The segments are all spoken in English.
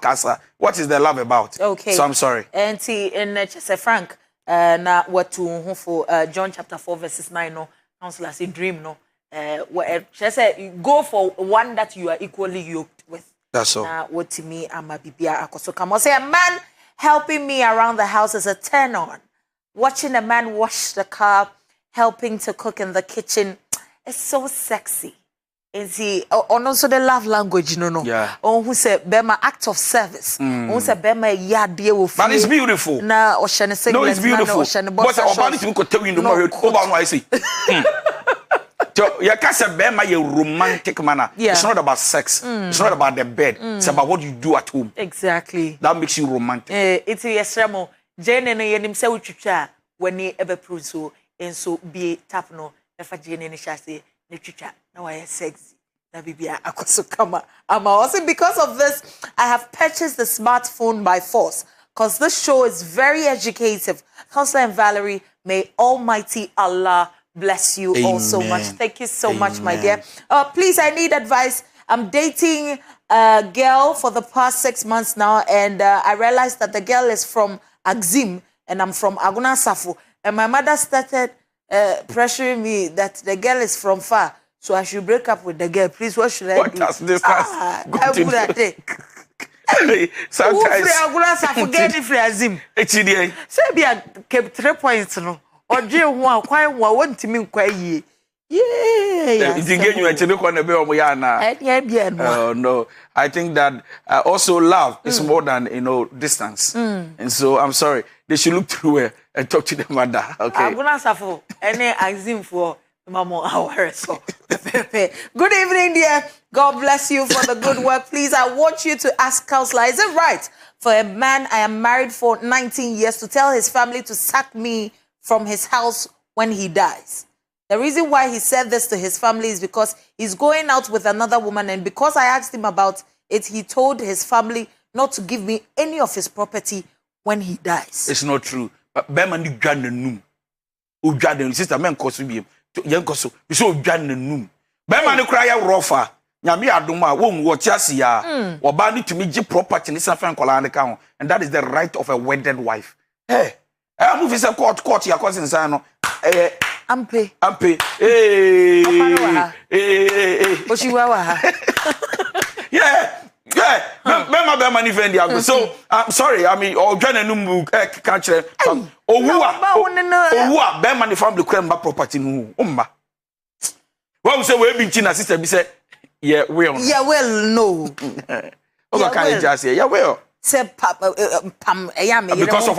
Casa. What is the love about? Okay. So I'm sorry. And in Chese Frank, na what to for John chapter 4 verses 9 no. Counselor say dream no. Where Chese go for one that you are equally yoked with. That's all. Now what to me I'm a bibia akoso come on say a man helping me around the house is a turn on. Watching a man wash the car, helping to cook in the kitchen, it's so sexy. And see, also the love language, no. Yeah. Oh, who said Bema act of service. Who said Bema ya dear with. But it's beautiful. Na ocean say no, it's beautiful. But about it, could tell you no more. Over I see. So you can't say Bema a romantic manner. Yeah. It's not about sex. It's not about the bed. It's about what you do at home. Exactly. That makes you romantic. It's yesremo. Jane and yenim say uchicha when he ever pruso and so be tap no if a Jane and shasi ne chicha. Now I am sexy. That baby akoso kama. I'm also because of this, I have purchased the smartphone by force. Because this show is very educative. Counselor and Valerie, may Almighty Allah bless you all so much. Thank you so much, my dear. Please, I need advice. I'm dating a girl for the past 6 months now, and I realized that the girl is from Axim, and I'm from Aguna Safu. And my mother started pressuring me that the girl is from far, so I should break up with the girl. Please, what should I do? What does this Sometimes. Sometimes. Forget it for Azim. HDA. Say be a kept 3 points no. Or Jay one quite want to mean quite ye. Yeah. If you get you actually on the bell, oh no. I think that also love is more than distance. And so I'm sorry. They should look through it and talk to the mother. Okay. I'm gonna suffer any Azim for Mama hour. So good evening, dear. God bless you for the good work. Please, I want you to ask Counselor, is it right for a man I am married for 19 years to tell his family to sack me from his house when he dies? The reason why he said this to his family is because he's going out with another woman, and because I asked him about it, he told his family not to give me any of his property when he dies. It's not true. But Beman you got the noom. Who got the sister man costume? Young Cosso, you so got the noom. Beman cry out rougher. Yami Aduma won't watch us ya or bandy to me property in San Francisco account, and that is the right of a wedded wife. Hey, I'm moving some court your cousin Sano. Ampe. Hey. But you were. Yeah. Bema defend so I'm sorry. I mean, or John and Numu catcher. Oh, Bema the family claim back property. Umba. Well, say we've been China sister. We say, yeah, well. Yeah, well, no. Okay, just say, yeah, well. Say pam because of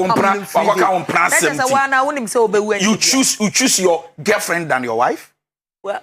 you choose your girlfriend than your wife. Well,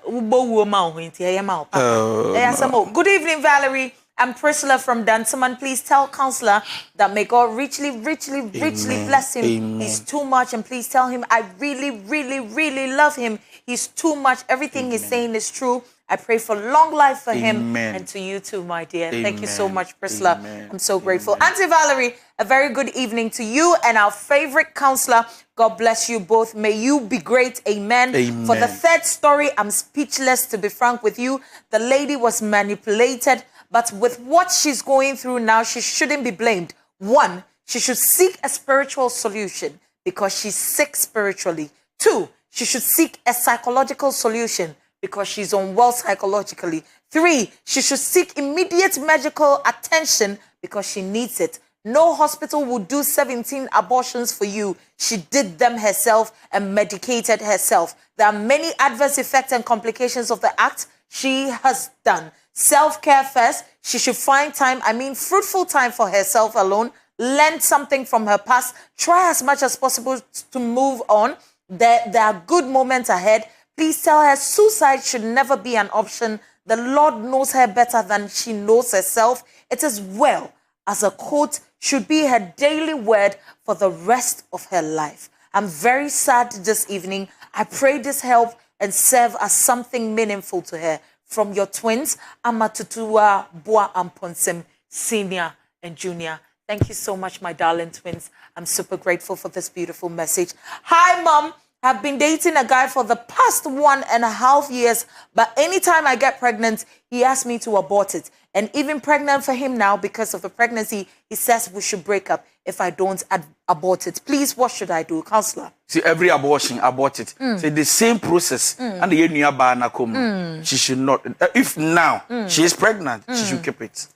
good evening, Valerie. I'm Priscilla from Dantaman. Please tell Counselor that may God richly bless him. Amen. He's too much, and please tell him I really love him. He's too much. Everything he's saying is true. I pray for long life for him and to you too, my dear. Thank you so much, Priscilla. I'm so grateful. Auntie Valerie, a very good evening to you and our favorite counselor. God bless you both. May you be great. Amen. For the third story, I'm speechless, to be frank with you. The lady was manipulated, but with what she's going through now, she shouldn't be blamed. One, she should seek a spiritual solution because she's sick spiritually. Two, she should seek a psychological solution because she's unwell psychologically. Three, she should seek immediate medical attention because she needs it. No hospital will do 17 abortions for you. She did them herself and medicated herself. There are many adverse effects and complications of the act she has done. Self-care first. She should find time, fruitful time for herself alone. Learn something from her past. Try as much as possible to move on. There are good moments ahead. Please tell her suicide should never be an option. The Lord knows her better than she knows herself. It is well, as a quote, should be her daily word for the rest of her life. I'm very sad this evening. I pray this help and serve as something meaningful to her. From your twins, Amatutua, Boa and Ponsem, Senior and Junior. Thank you so much, my darling twins. I'm super grateful for this beautiful message. Hi, Mom. I've been dating a guy for the past 1.5 years, but anytime I get pregnant, he asks me to abort it. and even pregnant for him now because of the pregnancy. He says we should break up if I don't abort it. Please, what should I do, counselor? See, every abortion, abort it. See, the same process. And the she should not. If now she is pregnant, she should keep it.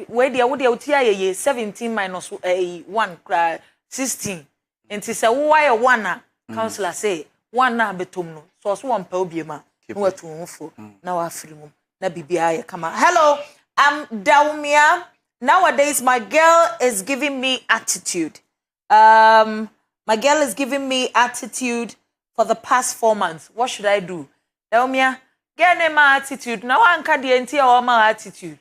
Where the 17 minus 1, 16. And she said, why a one, counselor say, one na betumno. So one pelbiema. No to for now I free mum. Na BBI come. Hello, I'm Daumia. Nowadays my girl is giving me attitude. My girl is giving me attitude for the past 4 months. What should I do? Daumia, get my attitude. Now I can't the my attitude.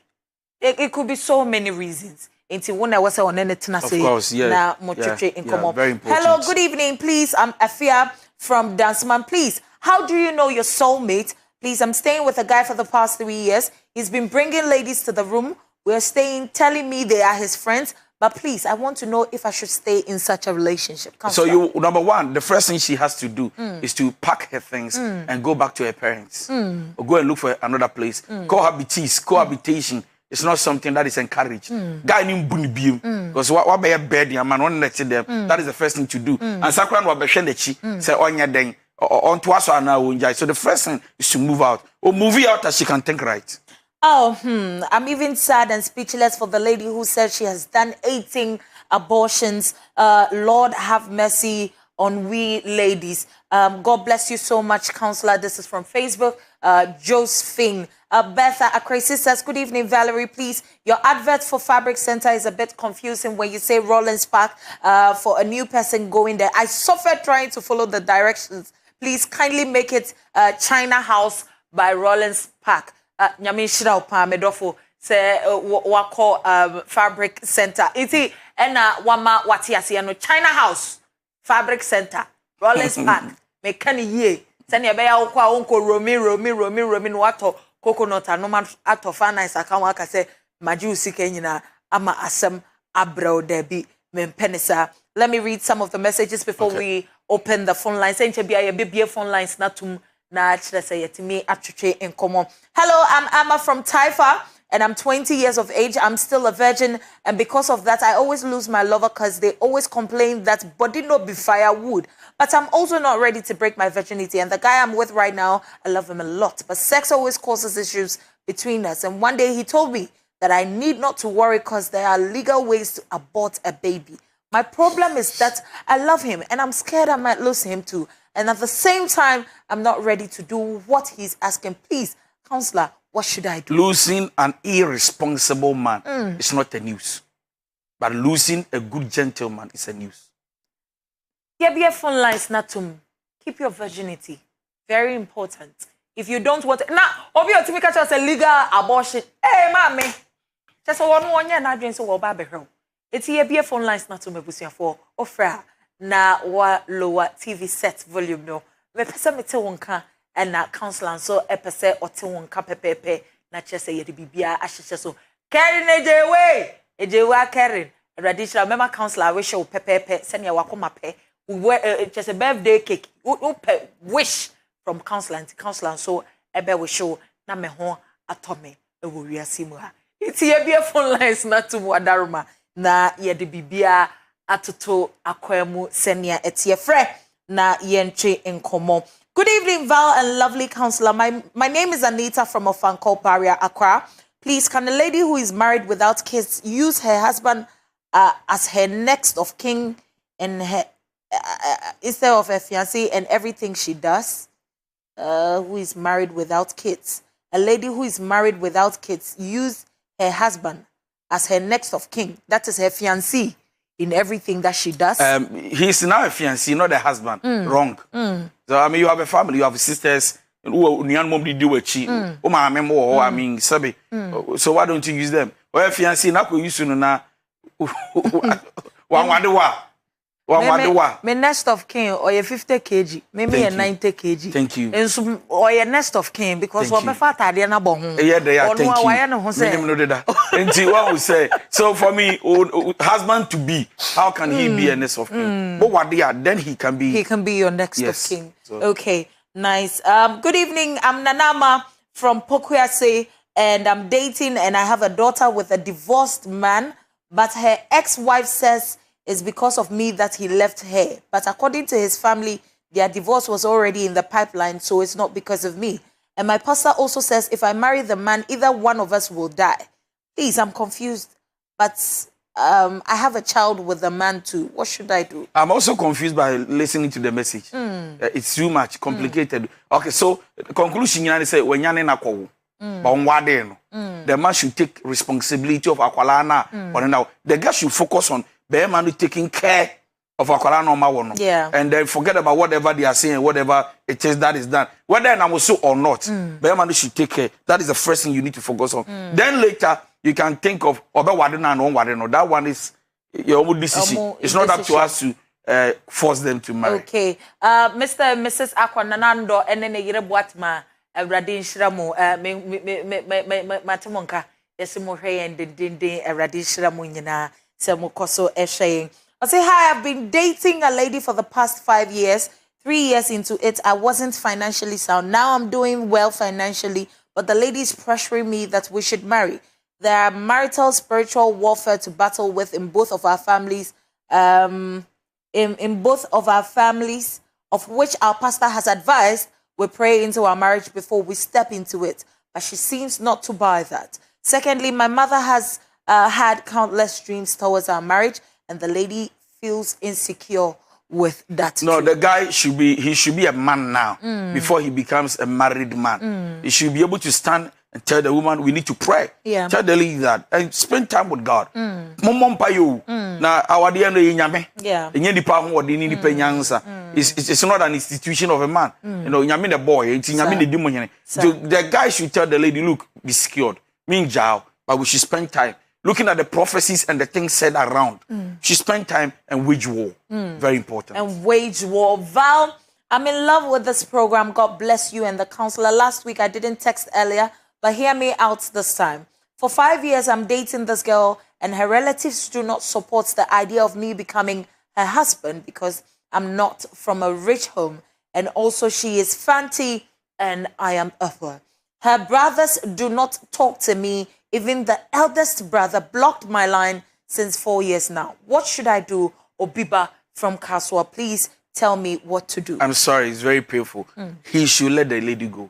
It could be so many reasons. Until when I was on anything I say, of course, yeah, very important. Hello, good evening, please. I'm Afia from Danceman. Please, how do you know your soulmate? Please, I'm staying with a guy for the past 3 years. He's been bringing ladies to the room. We're staying, telling me they are his friends. But please, I want to know if I should stay in such a relationship. Counselor. So number one, the first thing she has to do is to pack her things and go back to her parents. Or go and look for another place. Cohabitation. It's not something that is encouraged. Guy named Bunibim, because what be a bed, your man, one let them. That is the first thing to do. And Sakran will be shendechi, say on your day, or on to us or now. So the first thing is to move out, or move out as she can think right. Oh, I'm even sad and speechless for the lady who said she has done 18 abortions. Lord have mercy on we ladies. God bless you so much, counselor. This is from Facebook. Josephine. Betha Akresi says, good evening, Valerie. Please, your advert for Fabric Center is a bit confusing when you say Rollins Park for a new person going there. I suffered trying to follow the directions. Please kindly make it China House by Rollins Park. Nyame shira pa medofo say wako Fabric Center. Iti ena wama watiasi no China House Fabric Center Rollins Park. Me kan ye sani ebe ya okwa onko romi no wato coconut anoma ato finance account aka say maji usika nyina ama asem abrao debi mempenisa. Let me read some of the messages before we open the phone lines. Say bia ye bibie phone lines natum na chire say yetimi atwetwe enkomo. Hello, I'm Amma from Taifa and I'm 20 years of age. I'm still a virgin, and because of that I always lose my lover because they always complain that body no be firewood. But I'm also not ready to break my virginity, and the guy I'm with right now, I love him a lot, but sex always causes issues between us. And one day he told me that I need not to worry because there are legal ways to abort a baby. My problem is that I love him and I'm scared I might lose him too. And at the same time, I'm not ready to do what he's asking. Please, counselor, what should I do? Losing an irresponsible man is not a news. But losing a good gentleman is a news. Yeah, be a phone lines, Natum. Keep your virginity. Very important. If you don't want it. Now, obi otimika just a legal abortion. Hey, mommy. Just one year na drink so wo ba be hwe. It's here be a phone lines Natum ebusia for ofra na wa lower TV set volume no. Me pese me te wonka and na counselor so e pese o te wonka pepepe na chese ye de bibia ahyehye so. Karen ejewe Karen. Radisha member counselor we show pepepe send ya wakoma pe. Just a birthday cake. Wish from counselor to counselor. So ebe we show na me ho atome e wo wiase mu ha. Iti ye bia phone lines na to wadaruma na ye de bibia atoto akwemu senia etie frɛ na yentwe enkomo. Good evening, Val and lovely counselor. My name is Anita from Ofanko Paria, Accra. Please, can a lady who is married without kids use her husband as her next of kin and her instead of her fiancé and everything she does? Who is married without kids? A lady who is married without kids use her husband as her next of kin. That is her fiancé in everything that she does. He's now a fiancé, not a husband. Wrong. So I mean, you have a family, you have sisters. Who mom did do what she? Oh my memo. I mean, sabi. So why don't you use them? Well, fiancé na ko use no na. Me next of kin or you 50 kg, maybe a 90 kg. Thank you. And so or your next of kin because what my father did na bo ho. Yeah, they are. Thank you. Say. So for me, husband to be, how can he be a next of kin? But what they are, then he can be. He can be your next of kin. So. Okay, nice. Good evening. I'm Nanama from Pokuase. and I'm dating and I have a daughter with a divorced man, but her ex-wife says it's because of me that he left her. But according to his family, their divorce was already in the pipeline, so it's not because of me. And my pastor also says if I marry the man, either one of us will die. Please, I'm confused, but I have a child with the man too. What should I do? I'm also confused by listening to the message. It's too much complicated. Okay, so the conclusion is say when you're na ko, the man should take responsibility of akwalana or now the girl should focus on the man taking care of akwalana. Yeah. And then forget about whatever they are saying, whatever it is that is done. Whether I'm so or not, the man should take care. That is the first thing you need to focus on. Then later you can think of that one is your own decision. It's not up to us to force them to marry. Okay. Mr. and Mrs. Akwananando and then a Buatma, Radin Shramu, Matamonka, Yesimo and Dinde, Radin Shramunina, Samukoso Eshayin. I say, hi, I've been dating a lady for the past 5 years. 3 years into it, I wasn't financially sound. Now I'm doing well financially, but the lady is pressuring me that we should marry. There are marital spiritual warfare to battle with in both of our families, in both of our families, of which our pastor has advised we pray into our marriage before we step into it. But she seems not to buy that. Secondly, my mother has had countless dreams towards our marriage, and the lady feels insecure with that. No, too. the guy should be a man now before he becomes a married man. He should be able to stand and tell the woman we need to pray. Yeah. Tell the lady that and spend time with God. Na awade no yenyame. Yeah. Enye dipa ho ode ni dipa nyansa. It's not an institution of a man. You know, nyame the boy, it's nyame the demon. The guy should tell the lady, look, be secured. Mean jail, but we should spend time looking at the prophecies and the things said around. She spend time and wage war. Very important. And wage war. Val, I'm in love with this program. God bless you and the counselor. Last week I didn't text earlier, but hear me out this time. For 5 years, I'm dating this girl, and her relatives do not support the idea of me becoming her husband because I'm not from a rich home, and also she is fancy and I am upper. Her brothers do not talk to me. Even the eldest brother blocked my line since 4 years now. What should I do? Obiba from Kaswa, please tell me what to do. I'm sorry, it's very painful. He should let the lady go.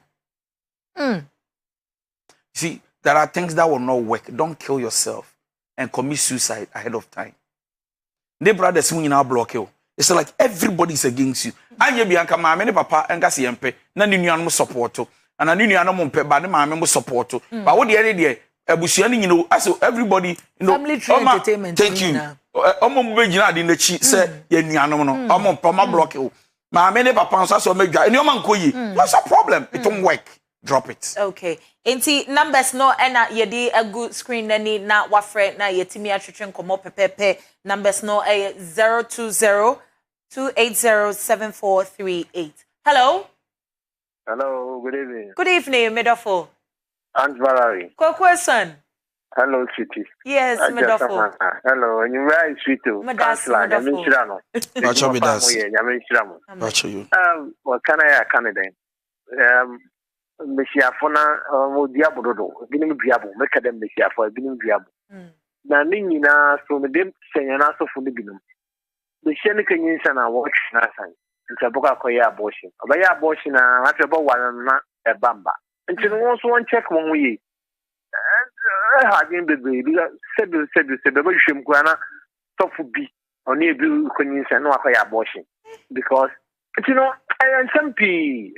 See, there are things that will not work. Don't kill yourself and commit suicide ahead of time. They brothers who now block you. It's like everybody's against you. And you be anka mama papa and gasi yempe. Na ni nuanu support. And na ni nuanu mumpe ba ni mama support. But what the other day, ebusuani you know, as everybody you know. Family tree entertainment. Thank you. Omo mbe jina di na chi say ye nuanu no. Omo papa block you. Mama ne papa so medwa. Eni oma nko yi. What's a problem? It won't work. Drop it. Okay. Enti numbers no ena yedi a good screen nani na wafre na yetimi atwetwe nkomo pepepe. Numbers no 020-280-7438. Hello. Hello, good evening. Good evening, Medofo. Aunt Valerie. Quick question. Hello, Sweetie. Yes, Medofo. Hello, and you're right, Sweetie. Counselor, Yaminchirano. Watch out with us. Yaminchirano. Watch you. What can I Canada? Messia Fona, Diabodo, Binim Diabo, make them Messia for Binim Diabo. Nanina, so the dim saying an answer for the Binum. The Shenican yin and I watch Nasan. It's a book of abortion. By abortion, after about one a bamba. And you also one check one way. And I didn't be said the baby Shimquana, soft be or near Bill Queen and no abortion. Because, you know, I am some P.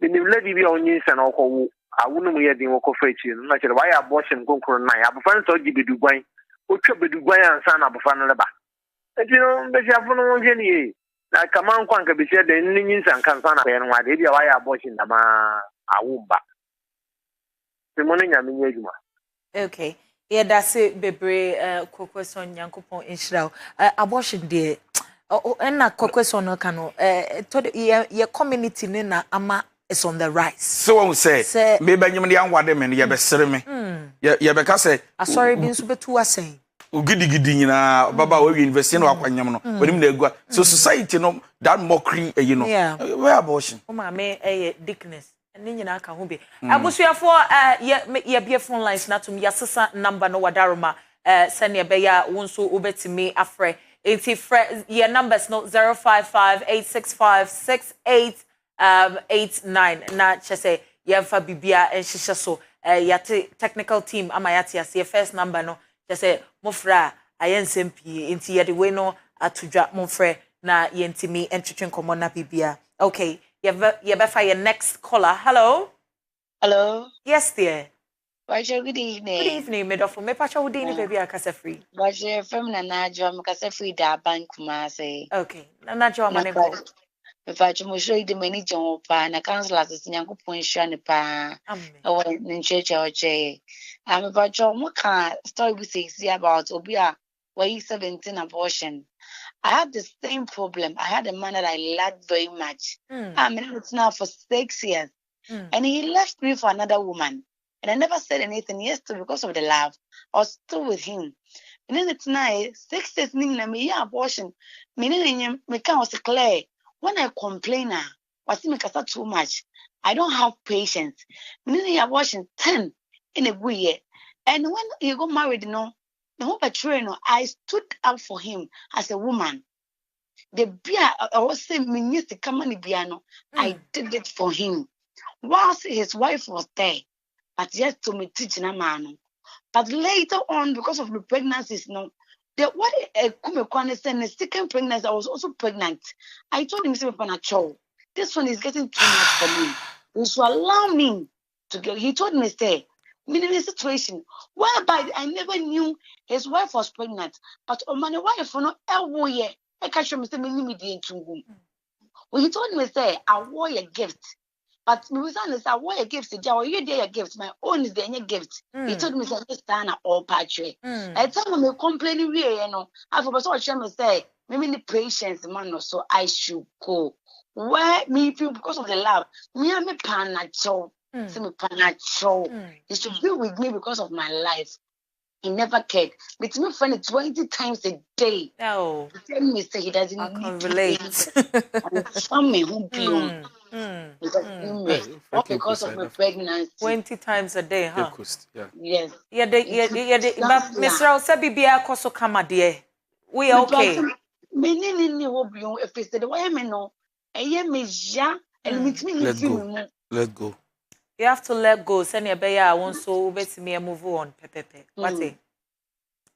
The new lady be on use and alcohol. I wouldn't wear the walk of fetching. Not why abortion go for 9. I prefer to be Dubai. What could be Dubai and son of a fan of the back. And you know, they have no any. Like a man can be said the Indians and Kansana and why they be why abortion the ma a womba. The morning I mean, okay. Yeah, that's it, baby. Question Yankopon in Shroud. Abortion, dear. And na question no kano. Your community nina ama is on the rise. So I will say, maybe you may young them and you be serve you be say. I sorry, being super two are saying. Giddy na Baba we invest in Wakwanyam no. When him go. So society no that mockery, you know. Yeah. Where abortion? Oh my me a dickness. Ni nyina ka ho bi. Abusuafo ye be phone lines na tum yasesa number no wadaroma send ye be ya wonso obetimi afre. Enti ye numbers no 055-865-6889 na chese ye mfa bibia enhihye so yate technical team ama yate ase first number no chese mofra ayensem pie enti ye de we no atudwa mofre na yentimi entwetwe komo na bibia. Okay, you better your next caller. Hello. Hello. Yes, dear. Good evening. Good evening, Midofo. Me pacha wo dini baby akase free. Baje from na najwa mkase free da bank Kumase. Okay. Na najwa manenko. Me pacha mo show the many jon pa na counselors nyankopon hwa ne pa. Amen. Ne church oche. Me pacha mo ka story we say about obi a why 17 abortion. I had the same problem. I had a man that I loved very much. I mean, it's now for 6 years. And he left me for another woman. And I never said anything. Yes, because of the love. I was still with him. And then it's now 6 years, me abortion. Me was clear. When I complain, was me too much. I don't have patience. Me abortion 10 in a good year. And when he got married, I stood up for him as a woman. The beer, I was saying, I did it for him. Whilst his wife was there, but yet to me teaching a man. But later on, because of the pregnancies, what a the second pregnancy, I was also pregnant. I told him, this one is getting too much for me. You should allow me to go. He told me, say, in a situation whereby I never knew his wife was pregnant, but my wife for no every year, I can't show me well, he told me, say, I wore a gift, but me was honest, I wore a gift. You did a gift, my own is the gift. He told me, say, this time all patchy. I tell him, complaining, I forgot to say, maybe the patience, man, so I should go. Where me feel because of the love, me and me panacho. He should be with me because of my life. He never cared. But me friend 20 times a day. No. He tell me say he doesn't I can relate. All because of my pregnancy. 20 times a day, huh? Yes. But Mr. Osabibia koso kama dear. We are okay. Let go. You have to let go. Send your baby. I want so bet me move on. Pepe. What?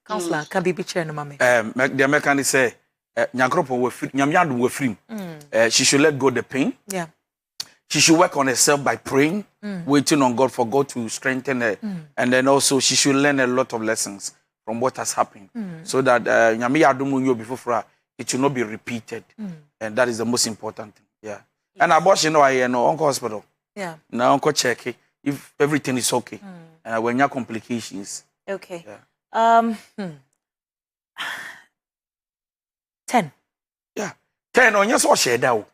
Counselor, can be picture no mama. The American say, Nyankropo we free. Nyamyadu we free. She should let go the pain. Yeah. She should work on herself by praying, waiting on God for God to strengthen her, and then also she should learn a lot of lessons from what has happened, so that Nyamyadu munyo before it should not be repeated, and that is the most important thing. Yeah. And abortion, I know, Uncle Hospital. Yeah. Now Uncle check it if everything is okay, and when you have complications. Okay. Yeah. 10. Yeah. 10 on your share down.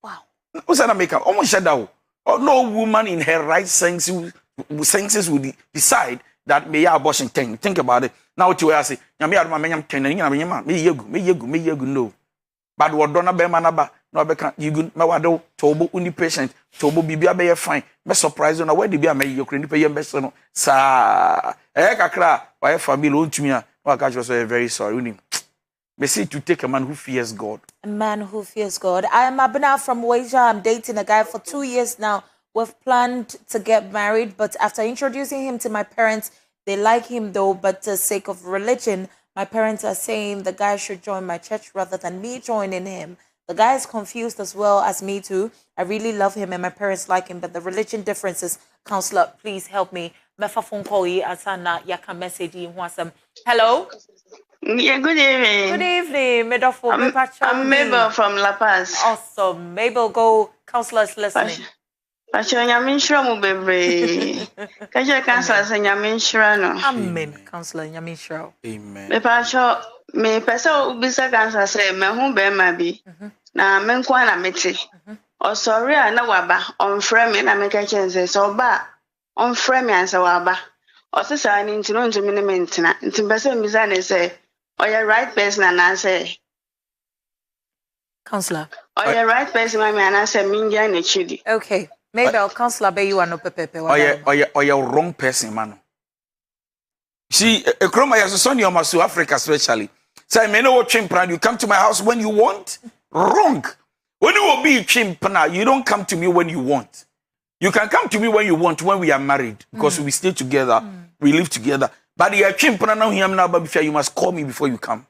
Wow. What's that make up? Almost share down. No woman in her right senses would decide that may abortion 10. Think about it. Now to I say, Yami 10 and no. But what donna be manaba, no be can you good mawado, tobo uni patient, tobo bibia be fine. Be surprised on where the be may your credit pay best no. Sa kakra, why family own to me. No, I catch was very sorry. Me say to take a man who fears God. A man who fears God. I am Abena from Wasia. I'm dating a guy for 2 years now. We've planned to get married, but after introducing him to my parents, they like him though, but for the sake of religion, my parents are saying the guy should join my church rather than me joining him. The guy is confused as well as me too. I really love him and my parents like him, but the religion differences. Counselor, please help me. Mefa phone call yi asana yaka message yi ho asem. Hello? Yeah, good evening. Good evening, Medofo. I'm Mabel from La Paz. Awesome. Mabel, go. Counselor is listening. Pastor Nyamishra mu bebre. Kaje counselor say Nyamishra no. Amen. Counselor Nyamishra. Amen. Me pastor me pesa ubisa counselor say me hu be ma bi. Na me nkwa na meti. O sorry na waba on frame me na me ka chense so ba on frame ansa waba. O se sa ni ntino ntumi ne mentina. Ntimbese mbiza ne say or your right person and I say Counselor. Or your right person, my man, I say Minja and a chili. Okay. Maybe I'll counselor be you are no pepe. Or you're wrong person, man. See, a chroma has a son, you must to Africa, especially. Say, I may know what chimpan, you come to my house when you want. Wrong. When you will be chimpan, you don't come to me when you want. You can come to me when you want, when we are married, because we stay together, we live together. But you're chimpan now, you must call me before you come.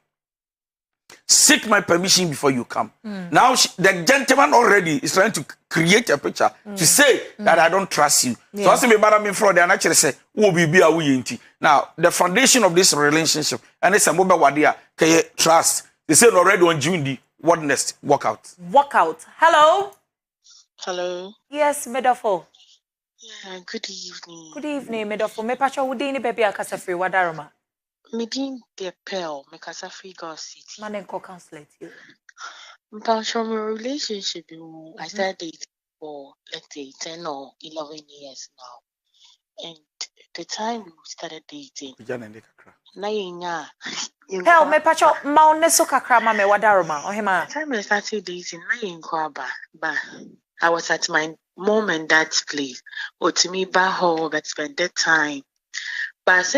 Seek my permission before you come. Now, the gentleman already is trying to create a picture to say that I don't trust you. So I say, me bad me fraud, and actually say, "Who be a we Now, the foundation of this relationship, and it's a mobile wadia, trust. They said already on June, what next? Walk out. Walk out. Hello. Hello. Yes, Medafo. Yeah, good evening. Good evening, Medafo. Me pacha wudini baby akasa free wadaroma. Me din the pearl, me kasa free girl city. Man enko counselor you. From a relationship, I started dating for let's say 10 or 11 years now. And the time we started dating, na yenya. Pearl, me pacha maune so kakra ma me wadaroma. Ohima. The time I started dating, na yenko ba. I was at my mom and dad's place. Or to me, but spend that time. But